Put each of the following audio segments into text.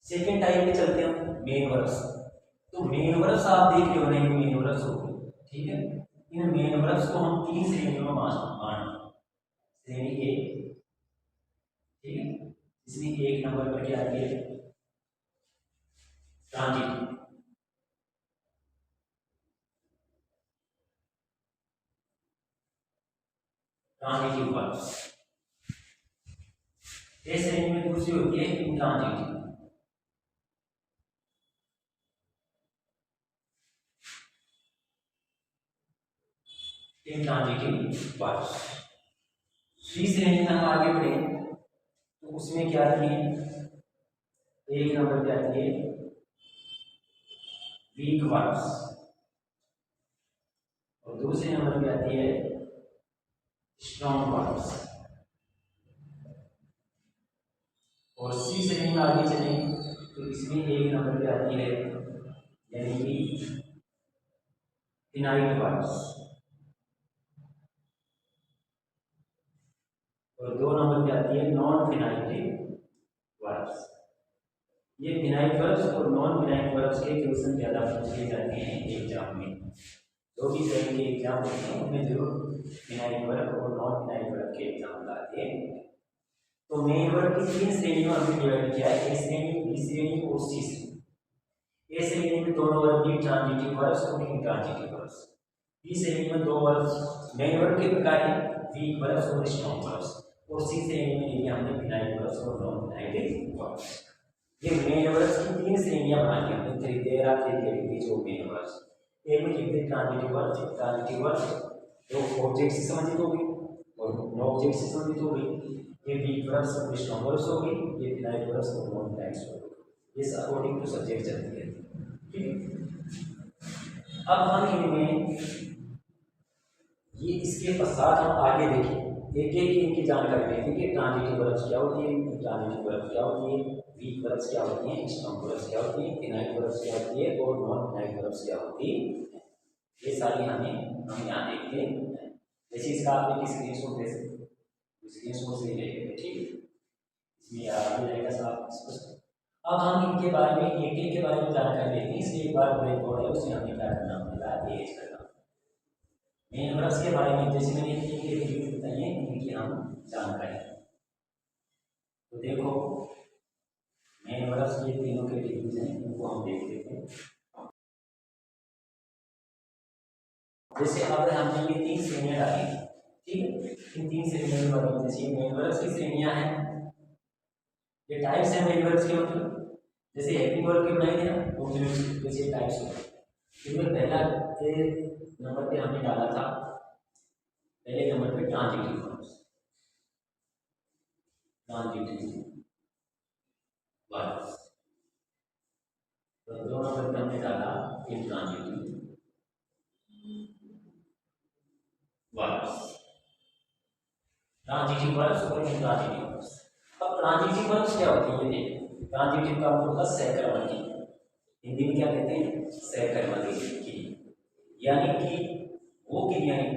Second type पे चलते हैं मेन वर्ब्स। तो मेन वर्ब्स आप देख रहे हो ना, मेन वर्ब्स हो गए, ठीक है। इन मेन वर्ब्स को हम तीन श्रेणियों में बांट, श्रेणी एक, ठीक है, इसमें एक नंबर पर क्या आती है ट्रांजिटिव, ट्रांजिटिव वर्ब्स। इस श्रेणी में दूसरी होती है इंट्रांजिटिव, इंट्रांजिटिव वर्ब्स। तीसरी श्रेणी में हम आगे बढ़े तो उसमें क्या आती है, एक नंबर पे आती है वीक वर्ब्स और दूसरे नंबर पे आती है स्ट्रॉन्ग वर्ब्स। और सी श्रेणी में आगे चले तो इसमें एक नंबर पे आती है यानी कि फिनाइट वर्ब्स और दो नंबर पे आती है नॉन फिनाइटिव वर्ब्स। ये फिनाइट वर्ब्स और नॉन फिनाइट वर्ब्स के क्वेश्चन ज़्यादा पूछे जाते हैं एग्जाम में। जो भी तरह के एग्जाम होते हैं उनमें जरूर फिनाइट वर्ब और नॉन फिनाइट वर्ब के एग्जाम आते हैं। तो मेन वर्ब की तीन श्रेणियों में हमने डिवाइड किया है, ए श्रेणी, बी श्रेणी और सी श्रेणी। ए श्रेणी में दोनों वर्ब भी ट्रांजिटिव वर्ब्स और इंट्रांजिटिव वर्ब्स। बी श्रेणी में दो वर्ब्स मेन वर्ब के प्रकार हैं, वीक वर्ब्स और स्ट्रॉन्ग वर्ब्स। और सी श्रेणी में लिए हमने फिनाइट वर्ब्स और नॉन फिनाइटिव वर्ब्स। ये मेन वर्ब्स की तीन श्रेणियां बनाई हमने, three there are three category जो मेन वर्ब्स। एक में लिखते ट्रांजिटिव वर्ब्स, ट्रांजिटिव वर्ब्स जो ऑब्जेक्ट से संबंधित हो गई और नॉन ऑब्जेक्ट से संबंधित हो गई। ये वीक वर्ब्स और स्ट्रॉन्ग वर्ब्स हो गई, ये फिनाइट वर्ब्स और नॉन फिनाइट वर्ब्स हो गई। ये अकॉर्डिंग टू सब्जेक्ट चलती है, ठीक है। अब हम इनमें ये इसके पश्चात हम आगे देखें, एक एक इनकी जानकारी लेते हैं कि ट्रांजिटिव वर्ब्स क्या होती है, इंट्रांजिटिव वर्ब्स क्या होती है, वीक वर्ब्स क्या होती हैं, स्ट्रॉन्ग वर्ब्स क्या होती है, फिनाइट वर्ब्स क्या होती है और नॉन फिनाइट वर्ब्स क्या होती है। ये सारी हम यहाँ देखते हैं। जैसे इसका आप एक स्क्रीनशॉट दे सकते हो, स्क्रीनशॉट से लेंगे, ठीक है, इसमें आगे रहेगा साफ स्पष्ट। अब हम इनके बारे में एक एक के बारे में जानकारी लेते हैं, इसलिए एक बार ब्रेक बोर्ड है उसे हमें क्या करना होगा, एज करना। मेन वर्ब्स के बारे में जैसे मैंने तीन कैटेगरी बताई है, इनकी हम जानकारी। तो देखो मेन वर्ब्स ये तीनों कैटेगरीज हैं, इनको हम देख लेते हैं। जैसे अब हमने ये तीन श्रेणियां डाली, ठीक है, इन तीन श्रेणियों के बारे में जैसे मेन वर्ब्स की श्रेणियां हैं, ये टाइप्स हैं मेन वर्ब्स के, मतलब जैसे हेल्पिंग वर्ब के बनाए थे ना, वो जैसे टाइप्स होते हैं। इसमें पहला नंबर पे हमने डाला था, पहले नंबर पे ट्रांजिटिव वर्ब्स, ट्रांजिटिव वर्ब्स। तो दो नंबर पे हमने डाला इंट्रांजिटिव वर्ब्स, ट्रांजिटिव वर्ब्स और इंट्रांजिटिव वर्ब्स। अब ट्रांजिटिव वर्ब्स क्या होती है, ये ट्रांजिटिव का मतलब होता है सहकर्मकी, हिंदी में क्या कहते हैं, सहकर्मकी। यानी कि वो क्रियाएं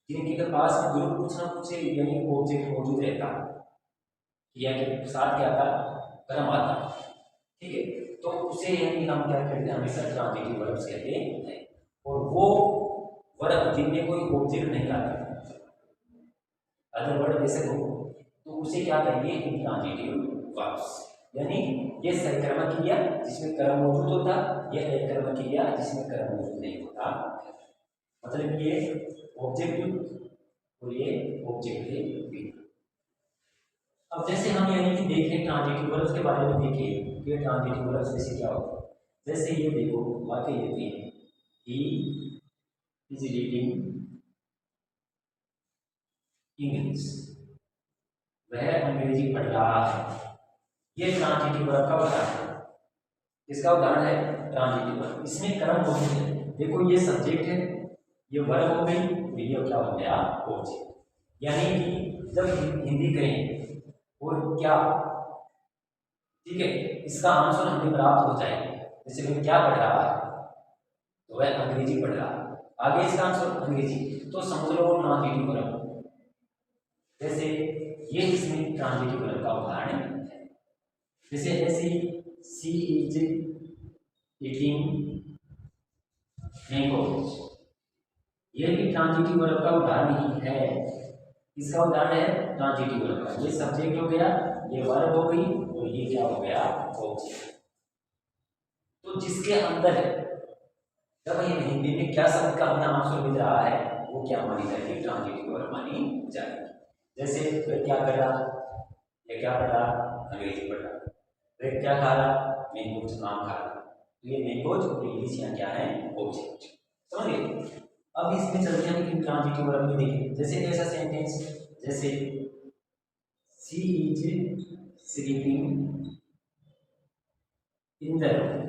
जिनके पास में जरूर कुछ ना कुछ यानी ऑब्जेक्ट मौजूद रहता है, क्रिया के साथ क्या आता, क्रम आता, ठीक है, तो उसे यानी हम क्या कहते हैं, हमेशा ट्रांजिटिव वर्ब्स कहते हैं। और वो वर्ब जिनमें कोई ऑब्जेक्ट नहीं आता, अदर वर्ड जैसे हो, तो उसे क्या कहेंगे, इंट्रांजिटिव वर्ब्स। यानी ये सहकर्मक क्रिया जिसमें क्रम मौजूद होता, यह एककर्मक क्रिया जिसमें क्रम मौजूद नहीं होता। मतलब ये ऑब्जेक्टिव और ये ऑब्जेक्टिव। अब जैसे हम यानी कि देखें ट्रांजिटिव वर्ब्स के बारे में देखें, ये ट्रांजिटिव वर्ब्स जैसे क्या होता है। जैसे ये देखो वाक्य लेते हैं, ही इज रीडिंग इंग्लिश, वह अंग्रेजी पढ़ रहा है। ये ट्रांजिटिव वर्ब का उदाहरण है, इसका उदाहरण है ट्रांजिटिव वर्ब, इसमें क्रम मौजूद है। देखो ये सब्जेक्ट है, ये वर्ब हो गई, ये क्या हो गया, ऑब्जेक्ट। यानी कि जब हिंदी करें और क्या, ठीक है, इसका आंसर हमें प्राप्त हो जाए, जैसे वह क्या पढ़ रहा है, तो वह अंग्रेजी पढ़ रहा है, आगे इसका आंसर अंग्रेजी, तो समझ लो ट्रांजिटिव वर्ब। जैसे ये इसमें ट्रांजिटिव वर्ब का उदाहरण है। जैसे ऐसे सी इज ईटिंग मैंगोज, ये भी ट्रांजिटिव वर्ब का उदाहरण ही है। इसका उदाहरण है ट्रांजिटिव वर्ब का। ये सब्जेक्ट हो गया, ये वर्ब हो गई, और ये क्या हो गया, ऑब्जेक्ट। तो जिसके अंदर जब ये हिंदी में क्या शब्द का हमें आंसर मिल रहा है, वो क्या मानी जाएगी, ट्रांजिटिव वर्ब मानी जाएगी। जैसे वह क्या कर रहा, ये क्या पढ़ रहा, अंग्रेजी पढ़ रहा। वह क्या खा रहा, मैंगोज, आम खा रहा। तो ये मैंगोज और इंग्लिश यहाँ क्या है, ऑब्जेक्ट। समझ गए। अब इसमें चलते हैं लेकिन ट्रांजिटिव वर्ब में देखिए। जैसे ऐसा सेंटेंस, जैसे she is sleeping in the room,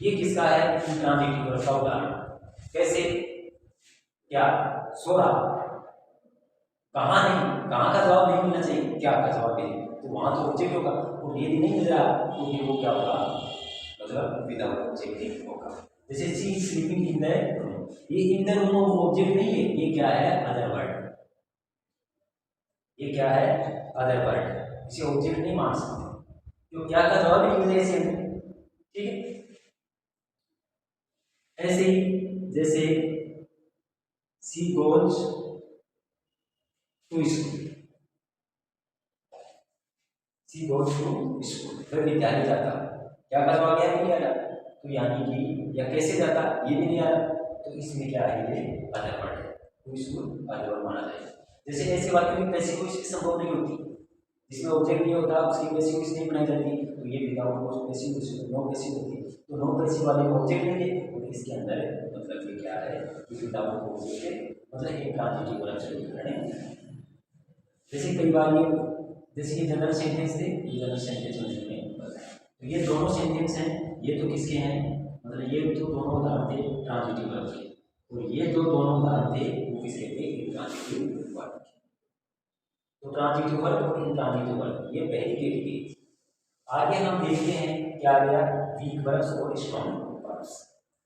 ये किसका है, ट्रांजिटिव वर्ब का उदाहरण। कैसे, क्या, सो रहा, कहाँ नहीं, कहाँ का जवाब नहीं मिलना चाहिए, क्या का जवाब है, तो वहां तो ऑब्जेक्ट होगा, और ये भी नहीं मिल रहा तो फिर वो क्या होगा, मतलब विदाउट ऑब्जेक्ट होगा। जैसे she is sleeping in the room, ये इन द रूम ऑब्जेक्ट नहीं है, ये क्या है, अदर वर्ड। ये क्या है, अदर वर्ड, इसे ऑब्जेक्ट नहीं मान सकते, तो क्या का जवाब नहीं मिलेगा इसे। ठीक है। ऐसे ही जैसे she goes to school, she goes to school, फिर विद्यालय जाता, क्या का जवाब क्या नहीं आ रहा, तो यानी कि या कैसे जाता ये भी नहीं आ रहा, तो इसमें क्या है, ये अदर वर्ड है, तो इसको अदर वर्ड माना जाएगा। जैसे ऐसे वाक्य में पैसिव वॉइस की संभव नहीं होती, जिसमें ऑब्जेक्ट नहीं होता उसकी पैसिव वॉइस नहीं बनाई जाती, तो ये without passive voice, no passive होती, तो नो पैसिव वाले में ऑब्जेक्ट नहीं है, और इसके अंदर मतलब ये क्या है, विदाउट ऑब्जेक्ट, मतलब एक ट्रांजिटिव वर्ब से उदाहरण है। जैसे कई बार ये, जैसे ये जनरल सेंटेंस थे, ये जनरल सेंटेंस में बताया, तो ये दोनों सेंटेंस हैं, ये तो किसके हैं, मतलब ये तो दोनों उदाहरण थे ट्रांजिटिव वर्ब के, और ये जो दोनों उदाहरण थे वो किसके थे, ट्रांजिटिव वर्ब के। तो ट्रांजिटिव वर्ब और इंट्रांजिटिव वर्ब ये पहली कैटेगरी। आगे हम देखते हैं क्या गया, वीक वर्ब्स और स्ट्रॉन्ग वर्ब्स।